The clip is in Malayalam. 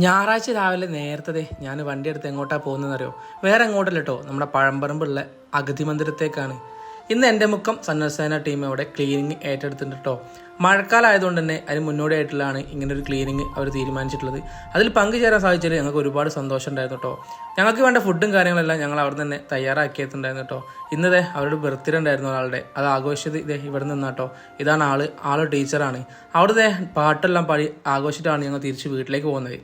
ഞായറാഴ്ച രാവിലെ നേരത്തെ ഞാൻ വണ്ടി എടുത്ത് എങ്ങോട്ടാണ് പോകുന്നതെന്നറിയോ? വേറെ എങ്ങോട്ടല്ല കേട്ടോ, നമ്മുടെ പഴമ്പറമ്പുള്ള അഗതി മന്ദിരത്തേക്കാണ്. ഇന്ന് എൻ്റെ മുക്കം സന്നദ്ധസേന ടീം അവിടെ ക്ലീനിങ് ഏറ്റെടുത്തിട്ടുണ്ട് കേട്ടോ. മഴക്കാലം ആയതുകൊണ്ട് തന്നെ അതിന് മുന്നോടിയായിട്ടുള്ളതാണ് ഇങ്ങനൊരു ക്ലീനിങ് അവർ തീരുമാനിച്ചിട്ടുള്ളത്. അതിൽ പങ്കുചേരാൻ സാധിച്ചതിൽ ഞങ്ങൾക്ക് ഒരുപാട് സന്തോഷം ഉണ്ടായിരുന്നു കേട്ടോ. ഞങ്ങൾക്ക് വേണ്ട ഫുഡും കാര്യങ്ങളെല്ലാം ഞങ്ങൾ അവിടെ തന്നെ തയ്യാറാക്കിയിട്ടുണ്ടായിരുന്നു കേട്ടോ. ഇന്നതേ അവരുടെ ബർത്ത്ഡേ ഉണ്ടായിരുന്നു ഒരാളുടെ, അത് ആഘോഷിച്ചത് ഇതേ ഇവിടെ നിന്നാട്ടോ. ഇതാണ് ആള് ടീച്ചറാണ്. അവിടുത്തെ പാട്ടെല്ലാം പാടി ആഘോഷിച്ചിട്ടാണ് ഞങ്ങൾ തിരിച്ച് വീട്ടിലേക്ക് പോകുന്നത്.